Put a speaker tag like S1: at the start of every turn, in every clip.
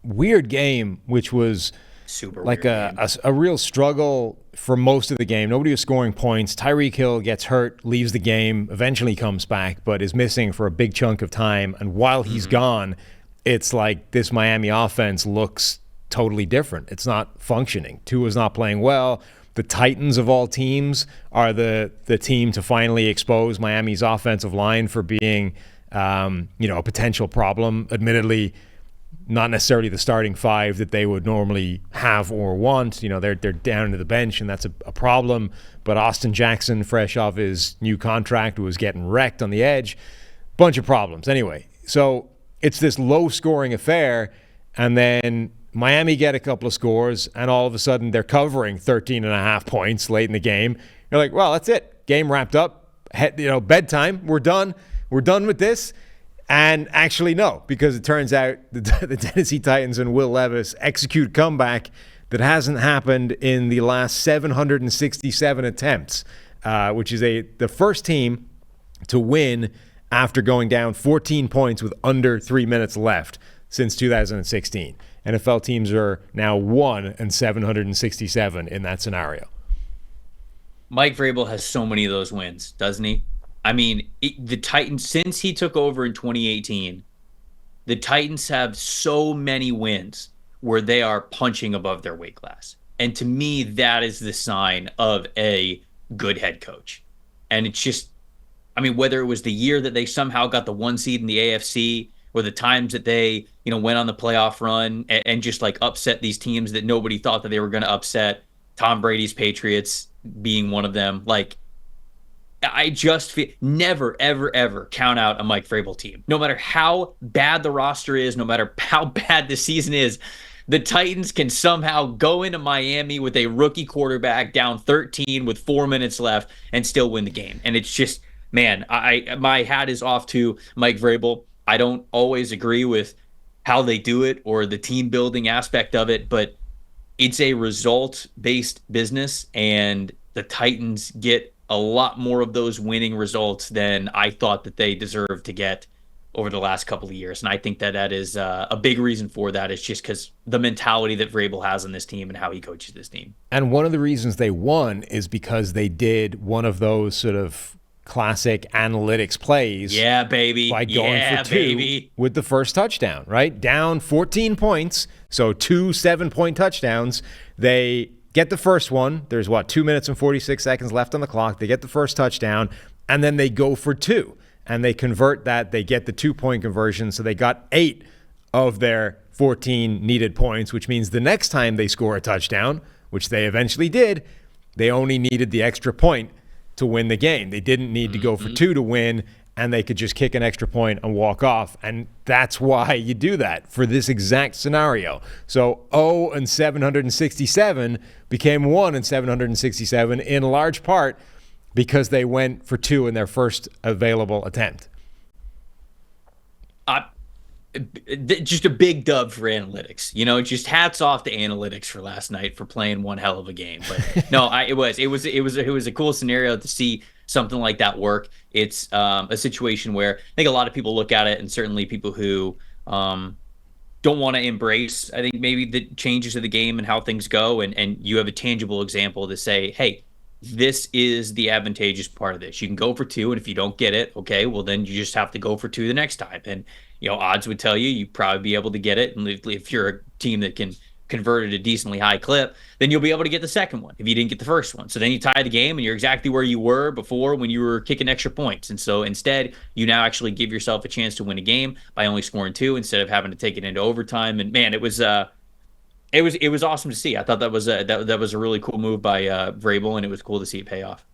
S1: weird game, which was
S2: super
S1: like
S2: weird
S1: a real struggle for most of the game. Nobody was scoring points. Tyreek Hill gets hurt, leaves the game, eventually comes back, but is missing for a big chunk of time. And while he's gone, it's like this Miami offense looks totally different. It's not functioning. Tua's not playing well. The Titans of all teams are the team to finally expose Miami's offensive line for being, a potential problem. Admittedly, not necessarily the starting five that they would normally have or want. They're down to the bench, and that's a problem. But Austin Jackson, fresh off his new contract, was getting wrecked on the edge. Bunch of problems. Anyway, so it's this low-scoring affair, and then Miami get a couple of scores, and all of a sudden they're covering 13.5 points late in the game. You're like, well, that's it. Game wrapped up. Bedtime. We're done. We're done with this. And actually, no, because it turns out the Tennessee Titans and Will Levis execute comeback that hasn't happened in the last 767 attempts, which is the first team to win after going down 14 points with under 3 minutes left since 2016. NFL teams are now 1 and 767 in that scenario.
S2: Mike Vrabel has so many of those wins, doesn't he? I mean, the Titans, since he took over in 2018, the Titans have so many wins where they are punching above their weight class. And to me, that is the sign of a good head coach. And it's just, whether it was the year that they somehow got the 1 seed in the AFC, or the times that they, went on the playoff run and just like upset these teams that nobody thought that they were going to upset, Tom Brady's Patriots being one of them. Like, I just feel never, ever, ever count out a Mike Vrabel team. No matter how bad the roster is, no matter how bad the season is, the Titans can somehow go into Miami with a rookie quarterback down 13 with 4 minutes left and still win the game. And it's just, man, my hat is off to Mike Vrabel. I don't always agree with how they do it or the team building aspect of it, but it's a result-based business, and the Titans get a lot more of those winning results than I thought that they deserved to get over the last couple of years. And I think that is a big reason for that. It's just because the mentality that Vrabel has on this team and how he coaches this team.
S1: And one of the reasons they won is because they did one of those sort of classic analytics plays.
S2: Yeah, baby.
S1: By going for two with the first touchdown, right? Down 14 points, so 2 7-point touchdowns. They get the first one. There's 2 minutes and 46 seconds left on the clock. They get the first touchdown, and then they go for 2. And they convert that. They get the 2-point conversion. So they got 8 of their 14 needed points, which means the next time they score a touchdown, which they eventually did, they only needed the extra point to win the game. They didn't need to go for 2 to win, and they could just kick an extra point and walk off. And that's why you do that for this exact scenario. So 0 and 767 became 1 and 767 in large part because they went for 2 in their first available attempt.
S2: Just a big dub for analytics. Just hats off to analytics for last night for playing one hell of a game. But no, it was a cool scenario to see something like that work. It's a situation where I think a lot of people look at it, and certainly people who don't want to embrace, I think, maybe the changes of the game and how things go, and you have a tangible example to say, hey, this is the advantageous part of this. You can go for 2, and if you don't get it, okay, well, then you just have to go for 2 the next time. And, odds would tell you'd probably be able to get it. And if you're a team that can convert at a decently high clip, then you'll be able to get the second one if you didn't get the first one. So then you tie the game, and you're exactly where you were before when you were kicking extra points. And so instead, you now actually give yourself a chance to win a game by only scoring 2 instead of having to take it into overtime. And, man, it was awesome to see. I thought that was a really cool move by Vrabel, and it was cool to see it pay off.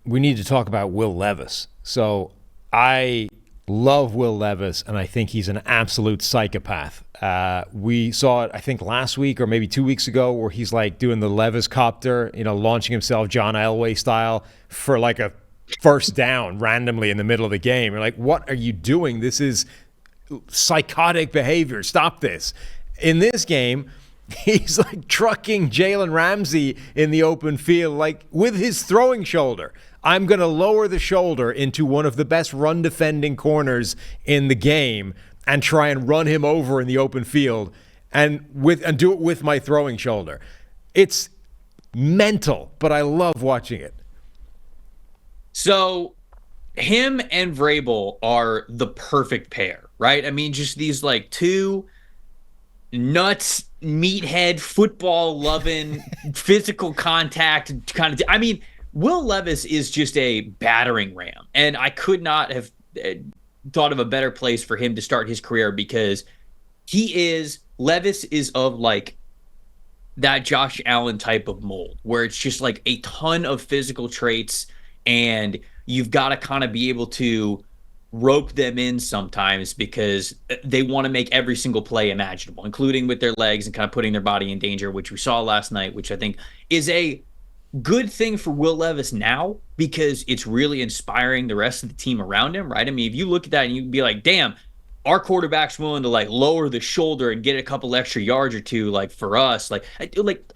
S1: We need to talk about Will Levis. So I love Will Levis, and I think he's an absolute psychopath. We saw it, I think, last week or maybe 2 weeks ago, where he's like doing the Levis copter, launching himself John Elway style for like a first down randomly in the middle of the game. You're like, what are you doing? This is psychotic behavior. Stop this. In this game, he's like trucking Jalen Ramsey in the open field, like with his throwing shoulder. I'm going to lower the shoulder into one of the best run defending corners in the game and try and run him over in the open field. and do it with my throwing shoulder. It's mental, but I love watching it.
S2: So him and Vrabel are the perfect pair, right? I mean, just these like two nuts, meathead, football loving, physical contact kind of. I mean, Will Levis is just a battering ram, and I could not have thought of a better place for him to start his career, because Levis is of like that Josh Allen type of mold, where it's just like a ton of physical traits, and you've got to kind of be able to rope them in sometimes because they want to make every single play imaginable, including with their legs and kind of putting their body in danger, which we saw last night, which I think is a good thing for Will Levis now, because it's really inspiring the rest of the team around him, right? I mean, if you look at that and you'd be like, damn, our quarterback's willing to like lower the shoulder and get a couple extra yards or two, like for us, like,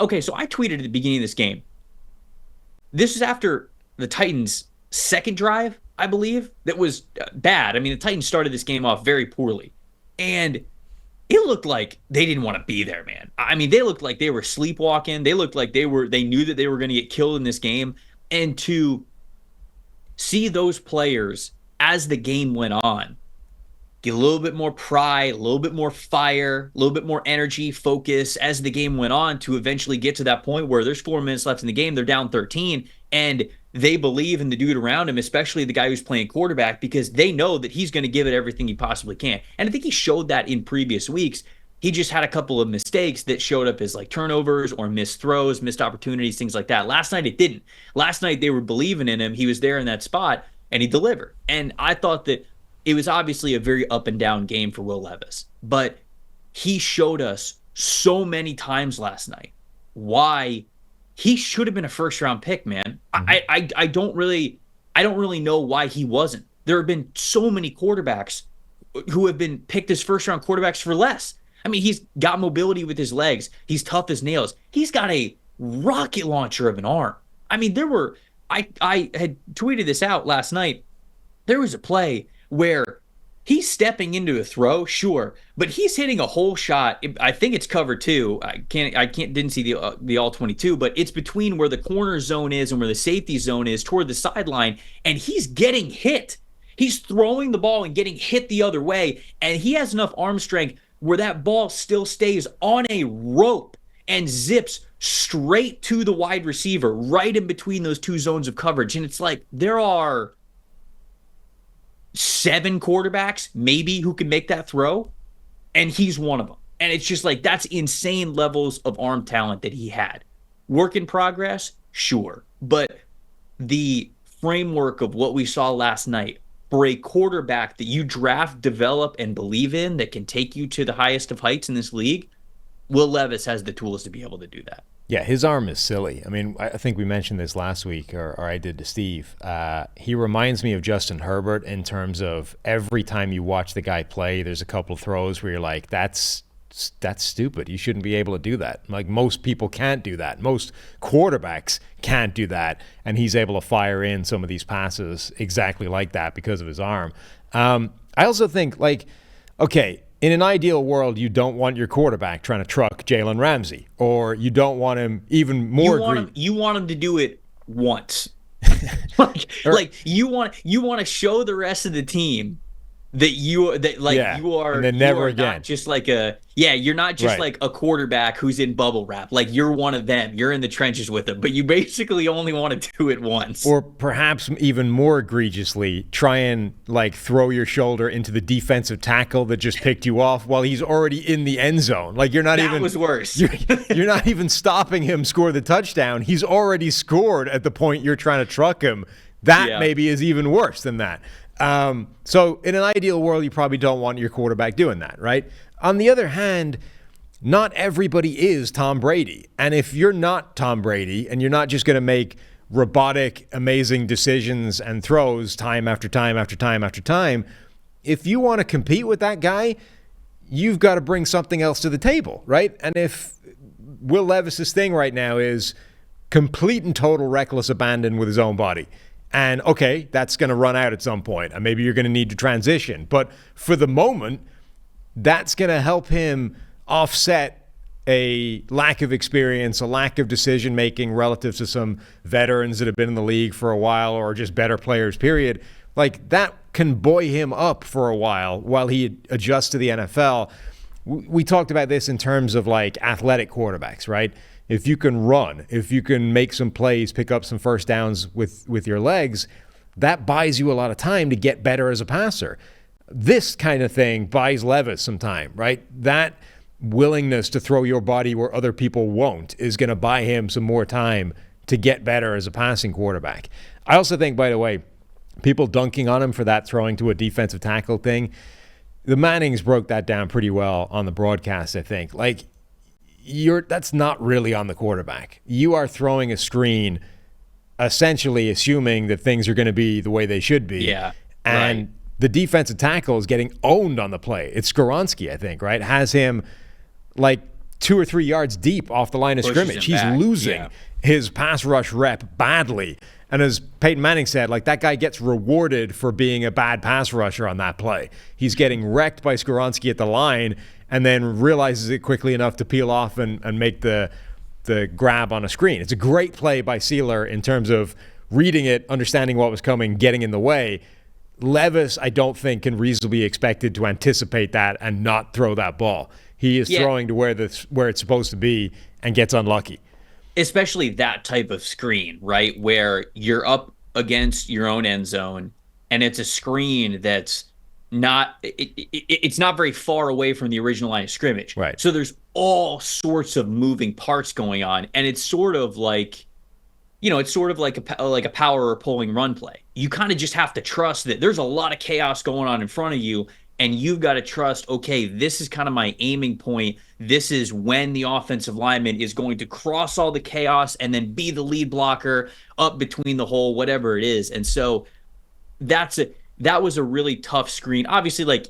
S2: okay, so I tweeted at the beginning of this game. This is after the Titans' second drive, I believe, that was bad. I mean, the Titans started this game off very poorly, and it looked like they didn't want to be there, man. I mean, they looked like they were sleepwalking. They looked like they knew that they were going to get killed in this game. And to see those players as the game went on get a little bit more pride, a little bit more fire, a little bit more energy, focus as the game went on, to eventually get to that point where there's 4 minutes left in the game, they're down 13, and they believe in the dude around him, especially the guy who's playing quarterback, because they know that he's going to give it everything he possibly can. And I think he showed that in previous weeks. He just had a couple of mistakes that showed up as like turnovers or missed throws, missed opportunities, things like that. Last night it didn't. Last night they were believing in him. He was there in that spot and he delivered. And I thought that it was obviously a very up and down game for Will Levis, but he showed us so many times last night why he should have been a first round pick, man. Mm-hmm. I don't really know why he wasn't. There have been so many quarterbacks who have been picked as first round quarterbacks for less. I mean, he's got mobility with his legs. He's tough as nails. He's got a rocket launcher of an arm. I mean, I had tweeted this out last night. There was a play where he's stepping into a throw, sure, but he's hitting a whole shot. I think it's cover two. Didn't see the all 22, but it's between where the corner zone is and where the safety zone is toward the sideline, and he's getting hit. He's throwing the ball and getting hit the other way, and he has enough arm strength where that ball still stays on a rope and zips straight to the wide receiver right in between those two zones of coverage. And it's like, there are 7 quarterbacks maybe who can make that throw, and he's one of them. And it's just like, that's insane levels of arm talent that he had. Work in progress, sure, but the framework of what we saw last night for a quarterback that you draft, develop, and believe in, that can take you to the highest of heights in this league, Will Levis has the tools to be able to do that.
S1: Yeah, his arm is silly. I mean, I think we mentioned this last week, or I did to Steve. He reminds me of Justin Herbert in terms of every time you watch the guy play, there's a couple of throws where you're like, that's stupid. You shouldn't be able to do that. Like, most people can't do that. Most quarterbacks can't do that. And he's able to fire in some of these passes exactly like that because of his arm. I also think, like, okay, in an ideal world, you don't want your quarterback trying to truck Jalen Ramsey, or you don't want him even more.
S2: You want him to do it once. like you want to show the rest of the team that you are,
S1: and then never again.
S2: Not just like you're not just like a quarterback who's in bubble wrap. Like, you're one of them. You're in the trenches with them, but you basically only want to do it once.
S1: Or perhaps even more egregiously, try and like throw your shoulder into the defensive tackle that just picked you off while he's already in the end zone. Like,
S2: that was worse.
S1: You're not even stopping him score the touchdown. He's already scored at the point you're trying to truck him. That maybe is even worse than that. So in an ideal world, you probably don't want your quarterback doing that, right? On the other hand, not everybody is Tom Brady. And if you're not Tom Brady and you're not just going to make robotic, amazing decisions and throws time after time after time after time, if you want to compete with that guy, you've got to bring something else to the table, right? And if Will Levis's thing right now is complete and total reckless abandon with his own body, and okay, that's going to run out at some point, and maybe you're going to need to transition. But for the moment, that's going to help him offset a lack of experience, a lack of decision making relative to some veterans that have been in the league for a while or just better players, period. Like, that can buoy him up for a while he adjusts to the NFL. We talked about this in terms of like athletic quarterbacks, right? If you can run, if you can make some plays, pick up some first downs with your legs, that buys you a lot of time to get better as a passer. This kind of thing buys Levis some time, right? That willingness to throw your body where other people won't is going to buy him some more time to get better as a passing quarterback. I also think, by the way, people dunking on him for that throwing to a defensive tackle thing, the Mannings broke that down pretty well on the broadcast, I think. Like, that's not really on the quarterback. You are throwing a screen essentially assuming that things are going to be the way they should be.
S2: Yeah.
S1: And
S2: right.
S1: The defensive tackle is getting owned on the play. It's Skoronski, I think, right? Has him like 2 or 3 yards deep off the line of scrimmage. He's losing his pass rush rep badly. And as Peyton Manning said, like, that guy gets rewarded for being a bad pass rusher on that play. He's getting wrecked by Skoronski at the line and then realizes it quickly enough to peel off and make the grab on a screen. It's a great play by Sealer in terms of reading it, understanding what was coming, getting in the way. Levis, I don't think, can reasonably be expected to anticipate that and not throw that ball. He is throwing to where it's supposed to be and gets unlucky.
S2: Especially that type of screen, right? Where you're up against your own end zone and it's a screen that's it's not very far away from the original line of scrimmage.
S1: Right.
S2: So there's all sorts of moving parts going on. And it's sort of like, it's sort of like a power or pulling run play. You kind of just have to trust that there's a lot of chaos going on in front of you. And you've got to trust, okay, this is kind of my aiming point. This is when the offensive lineman is going to cross all the chaos and then be the lead blocker up between the hole, whatever it is. And so that was a really tough screen. Obviously, like,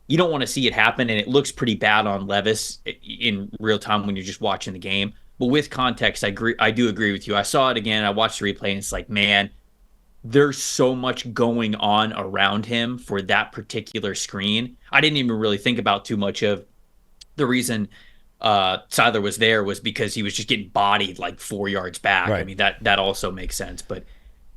S2: you don't want to see it happen, and it looks pretty bad on Levis in real time when you're just watching the game. But with context, I do agree with you. I saw it again. I watched the replay, and it's like, man, there's so much going on around him for that particular screen. I didn't even really think about too much of the reason Siler was there was because he was just getting bodied like 4 yards back.
S1: Right.
S2: I mean, that also makes sense. But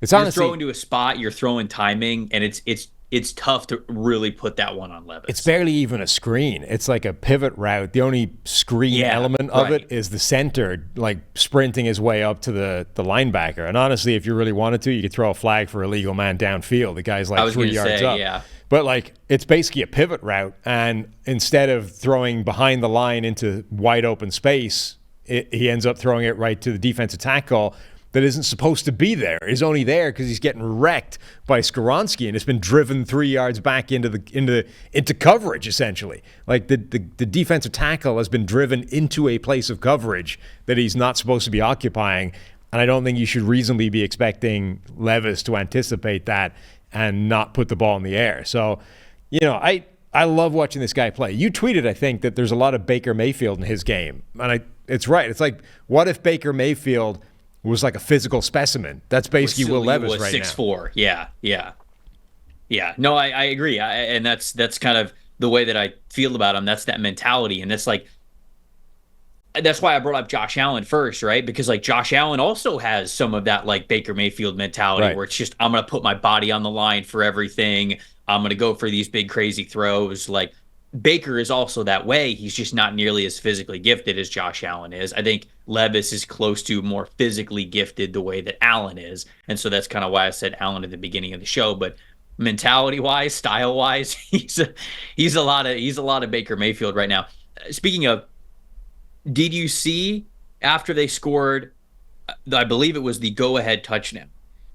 S1: it's
S2: you're
S1: honestly,
S2: throwing to a spot, you're throwing timing, and it's tough to really put that one on Levis.
S1: it's barely even a screen. It's like a pivot route. The only screen element of it is the center, like, sprinting his way up to the linebacker. And honestly, if you really wanted to, you could throw a flag for illegal man downfield. The guy's like 3 yards up.
S2: Yeah.
S1: But, like, it's basically a pivot route. And instead of throwing behind the line into wide open space, he ends up throwing it right to the defensive tackle that isn't supposed to be there. Is only there because he's getting wrecked by Skoronski, and it's been driven 3 yards back into coverage, essentially. Like, the defensive tackle has been driven into a place of coverage that he's not supposed to be occupying, and I don't think you should reasonably be expecting Levis to anticipate that and not put the ball in the air. So, I love watching this guy play. You tweeted, I think, that there's a lot of Baker Mayfield in his game, and it's right. It's like, what if Baker Mayfield was like a physical specimen? That's basically Will Levis right
S2: 6'4". now. Yeah. No, I agree. And that's kind of the way that I feel about him. That's that mentality. And that's why I brought up Josh Allen first, right? Because, like, Josh Allen also has some of that, like, Baker Mayfield mentality where it's just, I'm going to put my body on the line for everything. I'm going to go for these big, crazy throws. Like, Baker is also that way. He's just not nearly as physically gifted as Josh Allen is. I think Levis is close to more physically gifted the way that Allen is. And so that's kind of why I said Allen at the beginning of the show. But mentality-wise, style-wise, he's a lot of Baker Mayfield right now. Speaking of, did you see after they scored, I believe it was the go-ahead touchdown,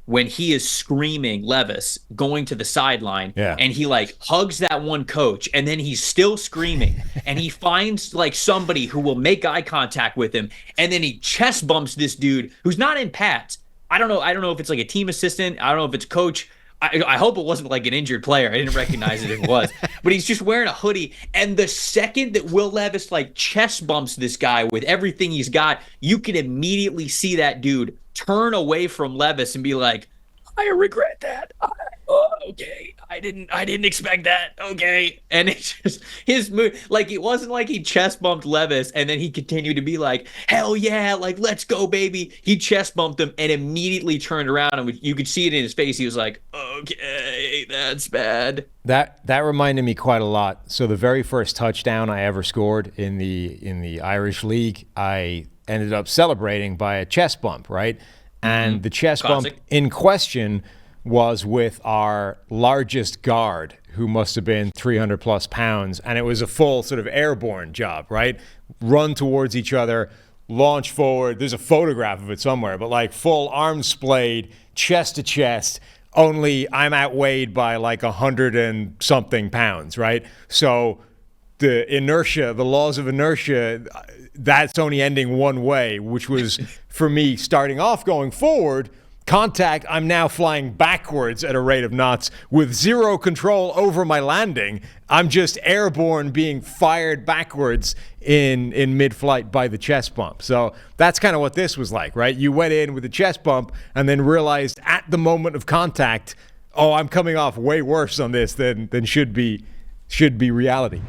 S2: when he is screaming, Levis, going to the sideline, and he, like, hugs that one coach, and then he's still screaming, and he finds, like, somebody who will make eye contact with him, and then he chest bumps this dude who's not in pads. I don't know if it's like a team assistant. I don't know if it's coach. I hope it wasn't like an injured player. I didn't recognize it if it was. But he's just wearing a hoodie, and the second that Will Levis, like, chest bumps this guy with everything he's got, you can immediately see that dude turn away from Levis and be like, I regret that. okay, I didn't expect that. Okay. And it's just his move, like it wasn't like he chest bumped Levis and then he continued to be like, hell yeah, like let's go, baby. He chest bumped him and immediately turned around, and you could see it in his face. He was like, okay, that's bad.
S1: That reminded me quite a lot. So the very first touchdown I ever scored in the Irish League, I ended up celebrating by a chest bump, right? And the chest
S2: Classic.
S1: bump in question was with our largest guard, who must have been 300 plus pounds. And it was a full sort of airborne job, right? Run towards each other, launch forward. There's a photograph of it somewhere, but like full arms splayed, chest to chest. Only I'm outweighed by like 100 and something pounds, right? So the inertia, the laws of inertia, that's only ending one way, which was for me starting off going forward. Contact, I'm now flying backwards at a rate of knots with zero control over my landing. I'm just airborne being fired backwards in mid-flight by the chest bump. So that's kind of what this was like, right? You went in with a chest bump and then realized at the moment of contact, oh, I'm coming off way worse on this than should be reality.